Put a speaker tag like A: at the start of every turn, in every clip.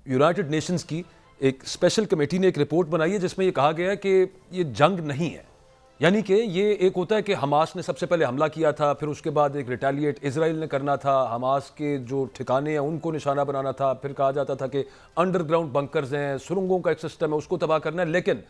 A: United Nations की एक special committee ने एक रिपोर्ट बनाई है जिसमें ये कहा गया है कि ये जंग नहीं है। यानी कि ये एक होता है कि हमास ने सबसे पहले हमला किया था, फिर उसके बाद एक रिटेलिएट इजराइल ने करना था, हमास के जो ठिकाने हैं उनको निशाना बनाना था, फिर कहा जाता था कि अंडरग्राउंड बंकर्स हैं, सुरंगों का एक सिस्टम है, उसको तबाह करना है। लेकिन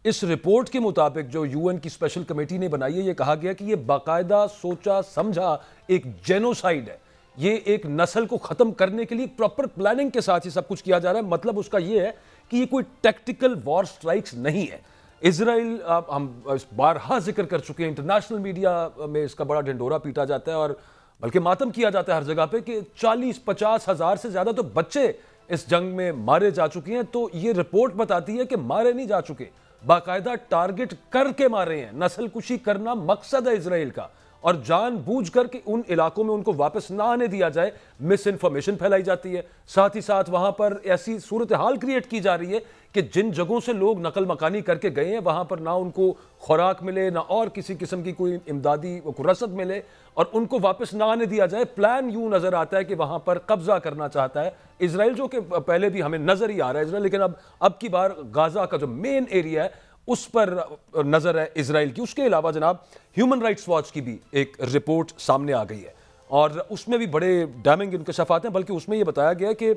A: इस रिपोर्ट के मुताबिक जो यूएन की स्पेशल कमेटी ने बनाई है, ये कहा गया कि ये बाकायदा सोचा समझा एक जेनोसाइड है। ये एक नस्ल को खत्म करने के लिए प्रॉपर प्लानिंग के साथ ही सब कुछ किया जा रहा है। मतलब उसका ये है कि ये कोई टैक्टिकल वॉर स्ट्राइक्स नहीं है। इजराइल, हम बारहा जिक्र कर चुके हैं, इंटरनेशनल मीडिया में इसका बड़ा ढिंढोरा पीटा जाता है और बल्कि मातम किया जाता है हर जगह पे कि 40-50 हज़ार से ज्यादा तो बच्चे इस जंग में मारे जा चुके हैं। तो ये रिपोर्ट बताती है कि मारे नहीं जा चुके, बाकायदा टारगेट करके मारे हैं। नस्ल कुशी करना मकसद है इजराइल का, और जानबूझकर के उन इलाकों में उनको वापस ना आने दिया जाए, मिस इन्फॉर्मेशन फैलाई जाती है। साथ ही साथ वहां पर ऐसी सूरत हाल क्रिएट की जा रही है कि जिन जगहों से लोग नकल मकानी करके गए हैं वहां पर ना उनको खुराक मिले, ना और किसी किस्म की कोई इमदादी रसद मिले, और उनको वापस ना आने दिया जाए। प्लान यूं नजर आता है कि वहां पर कब्जा करना चाहता है इजराइल, जो कि पहले भी हमें नजर ही आ रहा है इजराइल, लेकिन अब की बार गाजा का जो मेन एरिया है उस पर नजर है इजराइल की। उसके अलावा जनाब ह्यूमन राइट्स वॉच की भी एक रिपोर्ट सामने आ गई है और उसमें भी बड़े डैमिंग इंकशाफात हैं। बल्कि उसमें यह बताया गया कि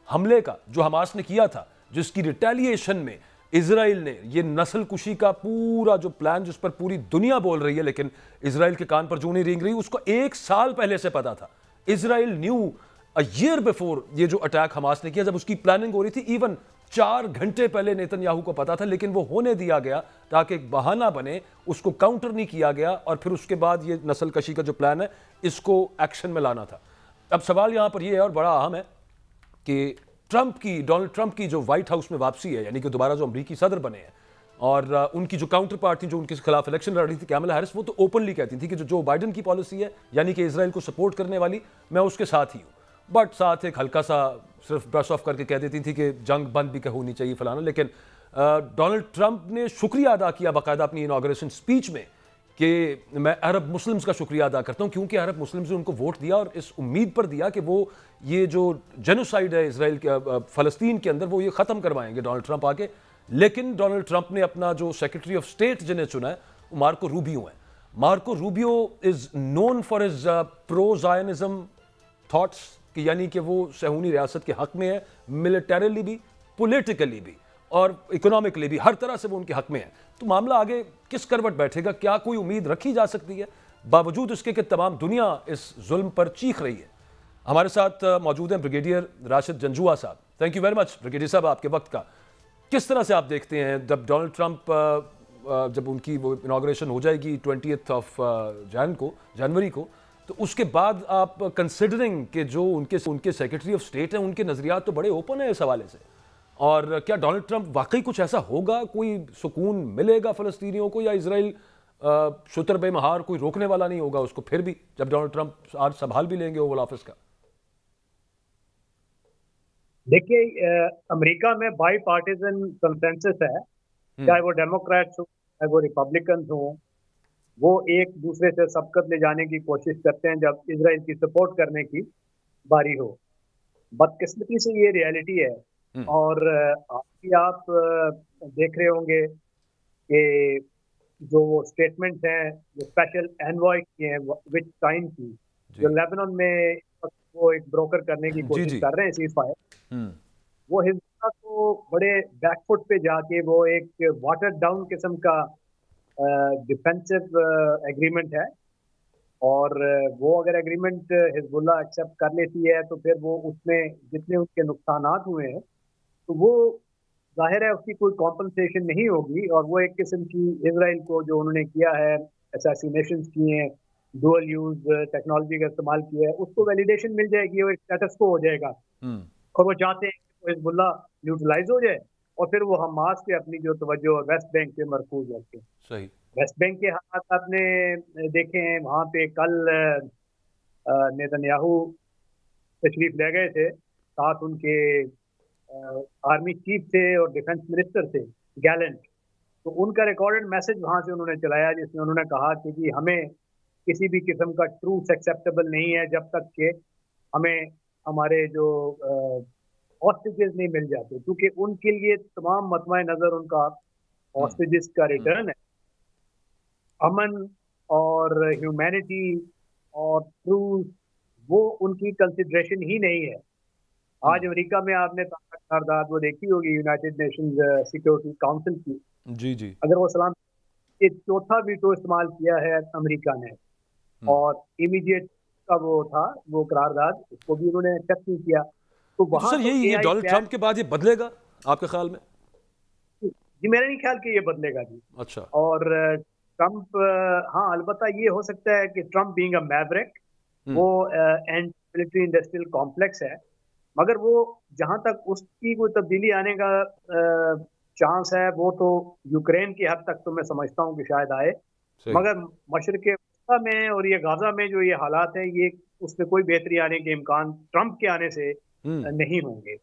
A: हमले का जो हमास ने किया था, जिसकी रिटेलिएशन में इजराइल ने ये नस्ल कुशी का पूरा जो प्लान, जिस पर पूरी दुनिया बोल रही है लेकिन इजराइल के कान पर जूं नहीं रेंग रही, उसको 1 साल पहले से पता था। Israel new a year before ये जो अटैक हमास ने किया, जब उसकी प्लानिंग हो रही थी, इवन 4 घंटे पहले नेतन्याहू को पता था, लेकिन वो होने दिया गया ताकि एक बहाना बने, उसको काउंटर नहीं किया गया और फिर उसके बाद ये नस्ल कशी का जो प्लान है इसको एक्शन में लाना था। अब सवाल यहां पर यह है और बड़ा अहम है कि डोनाल्ड ट्रंप की जो व्हाइट हाउस में वापसी है, यानी कि दोबारा जो अमरीकी सदर बने हैं, और उनकी जो काउंटर पार्ट थी जो उनके खिलाफ इलेक्शन लड़ रही थी, कैमला हैरिस, वो तो ओपनली कहती थी कि जो बाइडेन की पॉलिसी है, यानी कि इजराइल को सपोर्ट करने वाली, मैं उसके साथ ही हूं। बट साथ एक हल्का सा सिर्फ ब्रश ऑफ करके कह देती थी कि जंग बंद भी होनी चाहिए फलाना। लेकिन डोनाल्ड ट्रंप ने शुक्रिया अदा किया बाकायदा अपनी इनॉग्रेशन स्पीच में कि मैं अरब मुस्लिम्स का शुक्रिया अदा करता हूं, क्योंकि अरब मुस्लिम्स ने उनको वोट दिया और इस उम्मीद पर दिया कि वो ये जो जेनोसाइड है इसराइल के फलस्तीन के अंदर, वो ये खत्म करवाएंगे डोनाल्ड ट्रंप आके। लेकिन डोनाल्ड ट्रंप ने अपना जो सेक्रेटरी ऑफ स्टेट जिन्हें चुना है वो मार्को रूबियो है। Marco Rubio is known for his pro Zionism thoughts, कि यानी कि वो सहूनी रियासत के हक में है, मिलिटरीली भी, पॉलिटिकली भी और इकोनॉमिकली भी, हर तरह से वो उनके हक में है। तो मामला आगे किस करवट बैठेगा, क्या कोई उम्मीद रखी जा सकती है, बावजूद इसके कि तमाम दुनिया इस जुल्म पर चीख रही है। हमारे साथ मौजूद हैं ब्रिगेडियर राशिद जंजुआ साहब। Thank you very much brigadier साहब आपके वक्त का। किस तरह से आप देखते हैं जब डोनाल्ड ट्रंप जब उनकी वो इनॉग्रेशन हो जाएगी 20 जनवरी को, तो उसके बाद आप कंसिडरिंग कि जो उनके सेक्रेटरी ऑफ स्टेट हैं, उनके नजरियात तो बड़े ओपन है इस हवाले से, और क्या डोनाल्ड ट्रंप वाकई कुछ ऐसा होगा, कोई सुकून मिलेगा फलस्तीनियों को, या इजराइल शुतर बेमहार कोई रोकने वाला नहीं होगा उसको, फिर भी जब डोनाल्ड ट्रंप आज संभाल भी लेंगे ओवल ऑफिस का?
B: देखिए, अमेरिका में बाई पार्टीजन कंसेंसस है, चाहे वो डेमोक्रेट्स हो चाहे वो रिपब्लिकन हो, वो एक दूसरे से सबकत ले जाने की कोशिश करते हैं जब इजराइल की सपोर्ट करने की बारी हो। बदकिस्मती से ये रियलिटी है। और आप देख रहे होंगे कि जो वो स्टेटमेंट हैं जो स्पेशल एनवॉय की हैं विच टाइम की, जो लेबनान में वो एक ब्रोकर करने की कोशिश कर रहे हैं सीज फायर, वो हिजबुल्लाह को बड़े बैकफुट पे जाके वो एक वाटर डाउन किस्म का डिफेंसिव एग्रीमेंट है। और वो अगर एग्रीमेंट हिजबुल्लाह एक्सेप्ट कर लेती है तो फिर वो उसमें जितने उसके नुकसानात हुए हैं तो वो जाहिर है उसकी कोई कॉम्पनसेशन नहीं होगी, और वो एक किस्म की इजराइल को जो उन्होंने किया है, असैसिनेशंस किए हैं, डुअल यूज टेक्नोलॉजी का इस्तेमाल किया है, उसको वैलिडेशन मिल जाएगी और एक स्टेटस को हो जाएगा। और वो चाहते हैं कि हिजबुल्लाह न्यूट्रलाइज हो जाए और फिर वो हमास पे अपनी जो तवज्जो वेस्ट बैंक पे मरकूज रखें।
A: सही।
B: वेस्ट बैंक के हालात आपने देखे हैं, वहाँ पे कल नेतन्याहू तशरीफ ले गए थे, साथ उनके आर्मी चीफ थे और डिफेंस मिनिस्टर थे गैलेंट। तो उनका रिकॉर्डेड मैसेज वहाँ से उन्होंने चलाया जिसमें उन्होंने कहा कि जी हमें किसी भी किस्म का ट्रूथ एक्सेप्टेबल नहीं है जब तक कि हमें हमारे जो हॉस्टेजेस नहीं मिल जाते, क्योंकि उनके लिए तमाम मतवा नजर उनका हॉस्टेजेस का रिटर्न है। अमन और ह्यूमैनिटी और ट्रूथ वो उनकी कंसिडरेशन ही नहीं है। आज अमेरिका में आपने करारदाद वो देखी होगी यूनाइटेड नेशंस सिक्योरिटी काउंसिल की।
A: जी जी।
B: अगर वो सलाम एक चौथा वीटो इस्तेमाल किया है अमेरिका ने, और इमीडिएट का वो था वो करारदाद, उसको भी उन्होंने एक्सेप्ट नहीं किया। तो
A: तो
B: वहां
A: सर
B: तो
A: यही ये
B: एआई
A: डोनाल्ड ट्रंप के बाद ये बदलेगा आपके ख्याल में?
B: जी मेरा नहीं ख्याल कि ये बदलेगा जी।
A: अच्छा।
B: और ट्रंप, हाँ अलबत्ता ये हो सकता है कि ट्रंप बीइंग अ मैवरिक, वो एंड मिलिट्री इंडस्ट्रियल कॉम्प्लेक्स है, मगर वो जहां तक उसकी कोई तब्दीली आने का चांस है वो तो यूक्रेन की हद तक तो मैं समझता हूँ कि शायद आए,
A: सही।
B: मगर मशरक़ वस्ता में और ये गाजा में जो ये हालात हैं, ये उसमें कोई बेहतरी आने के इम्कान ट्रंप के आने से नहीं होंगे।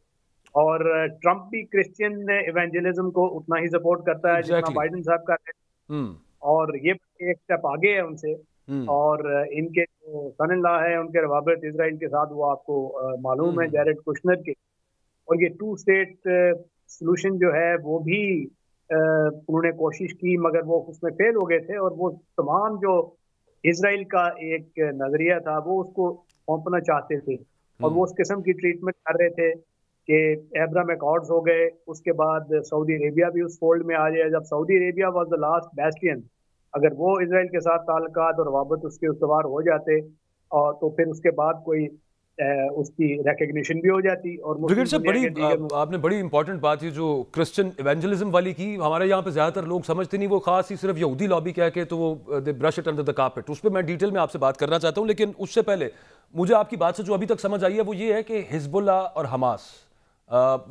B: और ट्रंप भी क्रिश्चियन इवेंजलिज्म को उतना ही सपोर्ट करता है जितना
A: एग्जैक्टली।
B: बाइडेन साहब कर रहे हैं, और ये एक स्टेप आगे है उनसे। और इनके जो सन इन लॉ है उनके रवाबत इसराइल के साथ वो आपको मालूम है, जैरेड कुशनर के। और ये टू स्टेट सोल्यूशन जो है वो भी उन्होंने कोशिश की, मगर वो उसमें फेल हो गए थे। और वो तमाम जो इसराइल का एक नजरिया था वो उसको सौंपना चाहते थे, और वो उस किस्म की ट्रीटमेंट कर रहे थे कि एब्राम अकॉर्ड्स हो गए, उसके बाद सऊदी अरेबिया भी उस फोल्ड में आ जाए। जब Saudi Arabia was the last Bastian, अगर वो इसराइल के साथ ताल्लुकात और रवाबत उसके उस्तवार हो जाते, और तो फिर उसके बाद कोई उसकी रिकग्निशन भी हो जाती। और
A: ब्रिगेड
B: मुस्लिम
A: साहब
B: दुनिया
A: बड़ी
B: के दीगर
A: आपने बड़ी इंपॉर्टेंट बात है जो क्रिश्चियन इवेंजलिज्म वाली की। हमारे यहाँ पे ज़्यादातर लोग समझते नहीं, वो खास ही सिर्फ यहूदी लॉबी कह के तो वो they brush it under the carpet. उस पर मैं डिटेल में आपसे बात करना चाहता हूँ, लेकिन उससे पहले मुझे आपकी बात से जो अभी तक समझ आई है वो ये है कि हिजबुल्ला और हमास,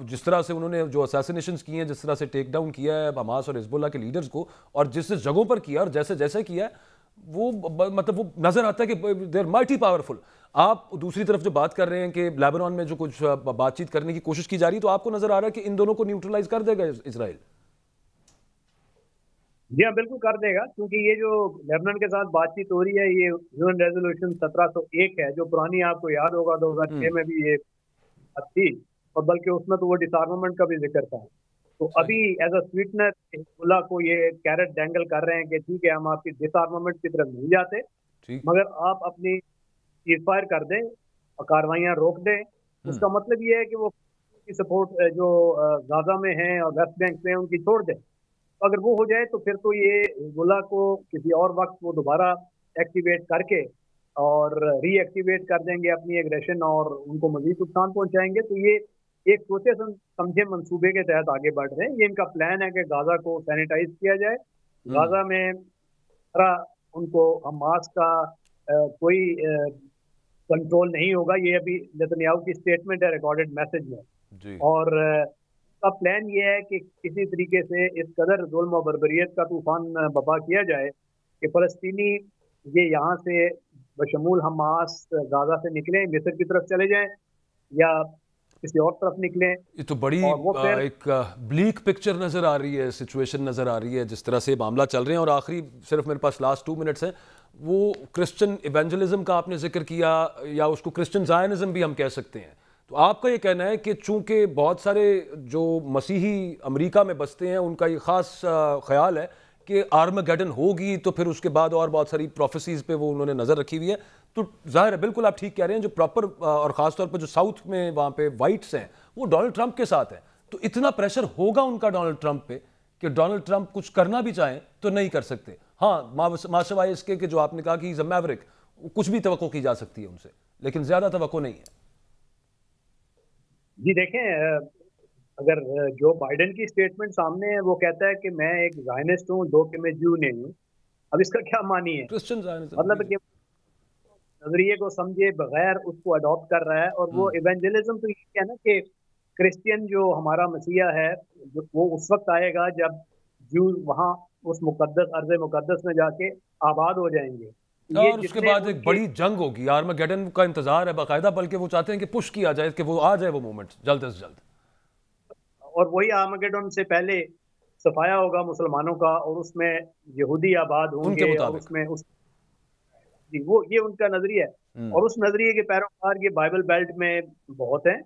A: जिस तरह से उन्होंने जो असैसिनेशन किए हैं, जिस तरह से टेक डाउन किया है हमास और हिजबुल्ला के लीडर्स को, और जिस जिस जगहों पर किया और जैसे जैसे किया है, वो मतलब वो नजर आता है कि दे आर माइटी पावरफुल। आप दूसरी तरफ जो बात कर रहे हैं कि लेबनान में जो कुछ बातचीत करने की कोशिश की जा रही है, तो आपको नजर आ रहा है कि इन दोनों को न्यूट्रलाइज कर देगा इजराइल?
B: जी हाँ बिल्कुल कर देगा, क्योंकि ये जो लेबनान के साथ बातचीत हो रही है ये यूएन रेजोल्यूशन 1701 है, जो पुरानी आपको याद होगा 2006 में भी ये बात थी, और बल्कि उसमें तो वो डिसआर्मामेंट का भी जिक्र था। तो अभी एज अ स्वीटनर हिजबुल्लाह को ये कैरेट डैंगल कर रहे हैं कि ठीक है हम आपकी डिसआर्मामेंट की तरफ नहीं जाते,
A: ठीक।
B: मगर आप अपनी सीजफायर कर दें और कार्रवाइयाँ रोक दें। उसका मतलब ये है कि वो की सपोर्ट जो गाजा में है और वेस्ट बैंक में उनकी छोड़ दें। तो अगर वो हो जाए तो फिर तो ये हिजबुल्लाह को किसी और वक्त वो दोबारा एक्टिवेट करके और रीएक्टिवेट कर देंगे अपनी एग्रेशन, और उनको मजीद नुकसान पहुंचाएंगे। तो ये एक सोचे समझे मंसूबे के तहत आगे बढ़ रहे हैं। ये इनका प्लान है कि गाजा को सैनिटाइज किया जाए, गाजा में उनको हमास का कोई कंट्रोल नहीं होगा। ये अभी नेतन्याहू की स्टेटमेंट है रिकॉर्डेड मैसेज में।
A: जी।
B: और का प्लान ये है कि किसी तरीके से इस कदर जुल्म और बर्बरियत का तूफान बपा किया जाए कि फ़लस्तीनी ये यहाँ से बशमूल हमास गाजा से निकलें, मिस्र की तरफ चले जाएं या किसी और तरफ निकलें।
A: ये तो बड़ी
B: और वो फिर
A: एक ब्लीक पिक्चर नजर आ रही है, सिचुएशन नजर आ रही है जिस तरह से मामला चल रहे हैं। और आखिरी सिर्फ मेरे पास लास्ट 2 मिनट्स हैं, वो क्रिश्चियन इवेंजलिज्म का आपने जिक्र किया, या उसको क्रिश्चियन जायनिज्म भी हम कह सकते हैं। तो आपका ये कहना है कि चूंकि बहुत सारे जो मसीही अमेरिका में बसते हैं उनका ये खास ख्याल है कि आर्मगेडन होगी, तो फिर उसके बाद और बहुत सारी प्रोफेसीज पे वो उन्होंने नजर रखी हुई है। तो जाहिर है बिल्कुल आप ठीक कह रहे हैं, जो प्रॉपर और खासतौर पर जो साउथ में वहाँ पे वाइट्स हैं वो डोनाल्ड ट्रंप के साथ हैं। तो इतना प्रेशर होगा उनका डोनाल्ड ट्रंप पे कि डोनाल्ड ट्रंप कुछ करना भी चाहें तो नहीं कर सकते। हाँ, माशवाए इसके कि जो आपने कहा कि मैवरिक, कुछ भी तवक्को की जा सकती है उनसे, लेकिन ज्यादा तवक्को नहीं है।
B: जी देखें, अगर जो बाइडेन की स्टेटमेंट सामने है, वो कहता है कि मैं एक जायनिस्ट हूँ, दो कि मैं ज्यू नहीं हूँ। अब इसका क्या मानी है?
A: क्रिश्चियन जायनिज्म
B: मतलब कि नजरिए को समझे बगैर उसको अडॉप्ट कर रहा है। और वो इवेंजलिज्म तो ये है ना कि क्रिश्चियन जो हमारा मसीहा है, जो वो उस वक्त आएगा जब ज्यू वहाँ उस मुकद्दस अर्ज़ मुकद्दस में जाके आबाद हो जाएंगे। ये
A: और उसके
B: जितने
A: बाद एक
B: उनके
A: बड़ी जंग होगी, आर्मगेडन का इंतजार है बाकायदा, बल्कि वो चाहते हैं कि पुश किया जाए कि वो आ जाए वो मोमेंट जल्द से जल्द।
B: और वही आर्मगेडन से पहले सफाया होगा मुसलमानों का, और उसमें यहूदी आबाद
A: उनके
B: होंगे, और
A: मुताबिक।
B: उसमें उस जी वो ये उनका नजरिया है। और उस नजरिए के पैरोकार ये बाइबल बेल्ट में बहुत हैं।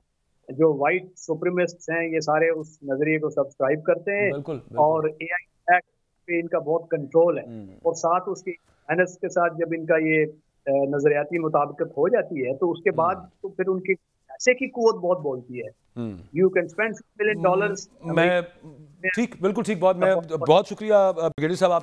B: जो वाइट सुप्रीमिस्ट्स हैं ये सारे उस नजरिए को सब्सक्राइब करते हैं।
A: बिल्कुल, बिल्कुल।
B: और एआई एक्ट पे इनका बहुत कंट्रोल है, और साथ उसकी फाइनेंस के साथ जब इनका ये नजरियाती मुताबिकत हो जाती है तो उसके बाद तो फिर उनकी पैसे की कुव्वत बहुत बोलती है। You can spend $1 million।
A: मैं ठीक, बिल्कुल ठीक, बहुत मैं बहुत शुक्रिया ब्रिगेडियर साहब आपका।